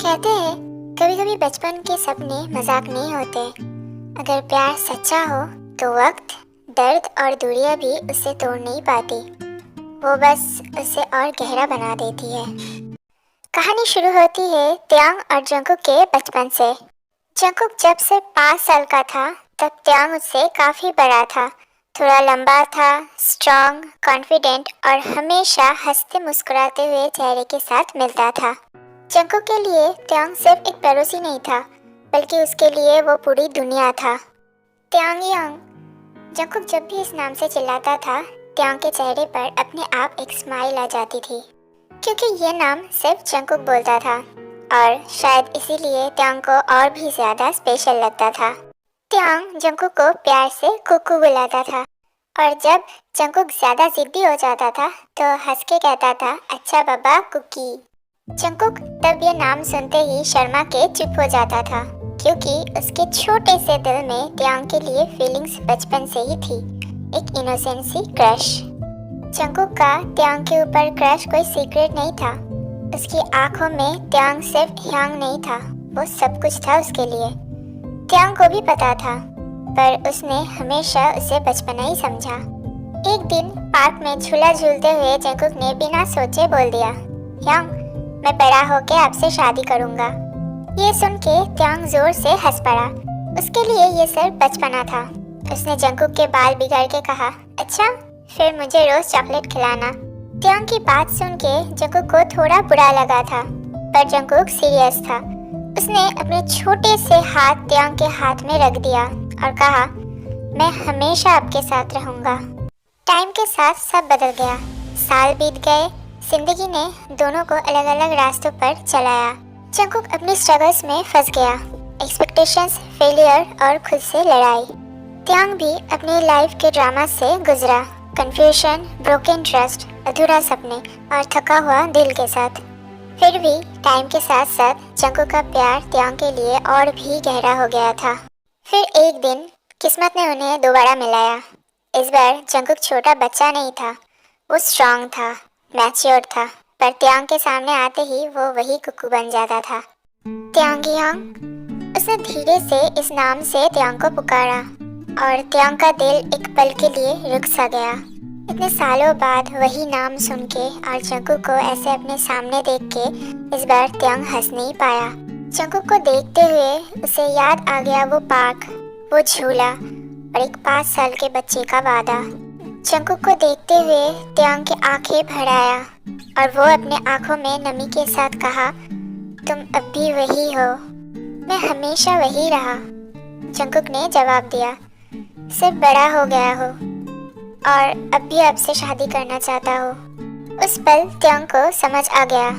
कहते हैं कभी कभी बचपन के सपने मजाक नहीं होते। अगर प्यार सच्चा हो तो वक्त, दर्द और दूरियां भी उसे तोड़ नहीं पाती। वो बस उसे और गहरा बना देती है। कहानी शुरू होती है त्यांग और जंकुक के बचपन से। जंकुक जब से 5 साल का था तब त्यांग उससे काफी बड़ा था। थोड़ा लंबा था, स्ट्रांग, कॉन्फिडेंट और हमेशा हंसते मुस्कुराते हुए चेहरे के साथ मिलता था। जंकुक के लिए त्यांग सिर्फ एक पड़ोसी नहीं था, बल्कि उसके लिए वो पूरी दुनिया था। त्यांग यांग। जंकुक जब भी इस नाम से चिल्लाता था, त्यांग के चेहरे पर अपने आप एक स्माइल आ जाती थी, क्योंकि ये नाम सिर्फ जंकुक बोलता था और शायद इसीलिए त्यांग को और भी ज्यादा स्पेशल लगता था। त्यांग जंकुक को प्यार से कुकू बुलाता था और जब जंकुक ज्यादा जिद्दी हो जाता था तो हंस के कहता था, अच्छा बाबा कुकी। जंकुक तब ये नाम सुनते ही शर्मा के चुप हो जाता था, क्योंकि उसके छोटे से दिल में त्यांग के लिए फीलिंग्स बचपन से ही थी, एक इनोसेंट सी क्रश। जंकुक का त्यांग के ऊपर क्रश कोई सीक्रेट नहीं था। उसकी आंखों में त्यांग सिर्फ यांग नहीं था, वो सब कुछ था उसके लिए। त्यांग को भी पता था, पर उसने हमेशा उसे बचपना ही समझा। एक दिन पार्क में झूला झूलते हुए जंकुक ने बिना सोचे बोल दिया, यांग, मैं बड़ा होके आपसे शादी करूंगा। ये सुन के त्यांग जोर से हंस पड़ा। उसके लिए ये सिर्फ बचपना था। उसने जंकुक के बाल बिगाड़ के कहा, अच्छा फिर मुझे रोज चॉकलेट खिलाना। त्यांग की बात सुन के जंकुक को थोड़ा बुरा लगा था, पर जंकुक सीरियस था। उसने अपने छोटे से हाथ त्यांग के हाथ में रख दिया और कहा, मैं हमेशा आपके साथ रहूंगा। टाइम के साथ सब बदल गया। साल बीत गए। जिंदगी ने दोनों को अलग अलग रास्तों पर चलाया। जंकुक अपनी स्ट्रगल्स में फंस गया, एक्सपेक्टेशंस, फेलियर और खुद से लड़ाई। त्यांग भी अपनी लाइफ के ड्रामा से गुजरा, कंफ्यूजन, ब्रोकन ट्रस्ट, अधूरा सपने और थका हुआ दिल के साथ। फिर भी टाइम के साथ साथ जंकुक का प्यार त्यांग के लिए और भी गहरा हो गया था। फिर एक दिन किस्मत ने उन्हें दोबारा मिलाया। इस बार जंकुक छोटा बच्चा नहीं था, वो स्ट्रांग था, मैच्योर था, पर त्यांग के सामने आते ही वो वही कुक्कू बन जाता था। त्यांग यांग। उसने धीरे से इस नाम से त्यांग को पुकारा और त्यांग का दिल एक पल के लिए रुक सा गया। इतने सालों बाद वही नाम सुन के और जंकुक को ऐसे अपने सामने देख के इस बार त्यांग हंस नहीं पाया। जंकुक को देखते हुए उसे याद आ गया वो पार्क, वो झूला और एक 5 साल के बच्चे का वादा। जंकुक को देखते हुए त्यांग की आंखें भर आया और वो अपने आंखों में नमी के साथ कहा, तुम अब भी वही हो, मैं हमेशा वही रहा। जंकुक ने जवाब दिया, सिर्फ बड़ा हो गया हो और अब भी आपसे शादी करना चाहता हो। उस पल त्यांग को समझ आ गया,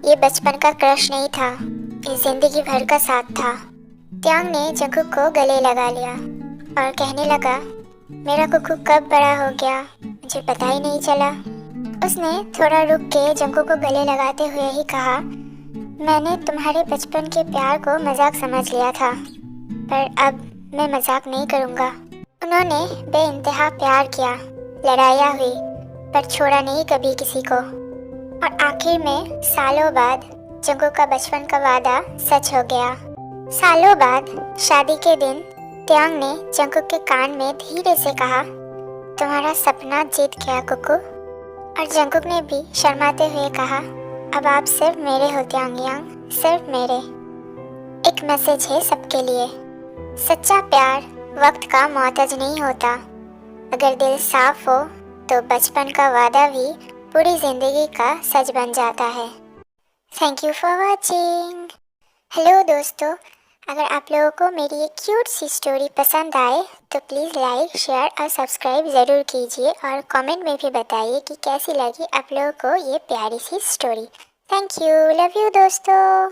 ये बचपन का क्रश नहीं था, ये जिंदगी भर का साथ था। त्यांग ने जंकुक को गले लगा लिया और कहने लगा, मेरा कुक्कू कब बड़ा हो गया मुझे पता ही नहीं चला। उसने थोड़ा रुक के जंकुक को गले लगाते हुए ही कहा, मैंने तुम्हारे बचपन के प्यार को मजाक समझ लिया था, पर अब मैं मजाक नहीं करूँगा। उन्होंने बेइंतहा प्यार किया, लड़ाइयाँ हुई, पर छोड़ा नहीं कभी किसी को। और आखिर में सालों बाद जंकुक का बचपन का वादा सच हो गया। सालों बाद शादी के दिन त्यांग ने जंकुक के कान में धीरे से कहा, तुम्हारा सपना जीत गया कुक्कू। और जंकुक ने भी शर्माते हुए कहा, अब आप सिर्फ मेरे हो त्यांग यांग, सिर्फ मेरे। एक मैसेज है सबके लिए, सच्चा प्यार वक्त का मोहताज नहीं होता। अगर दिल साफ हो तो बचपन का वादा भी पूरी जिंदगी का सच बन जाता है। Thank you for watching. Hello दोस्तों, अगर आप लोगों को मेरी ये क्यूट सी स्टोरी पसंद आए तो प्लीज़ लाइक, शेयर और सब्सक्राइब ज़रूर कीजिए और कमेंट में भी बताइए कि कैसी लगी आप लोगों को ये प्यारी सी story. Thank you, love you दोस्तों।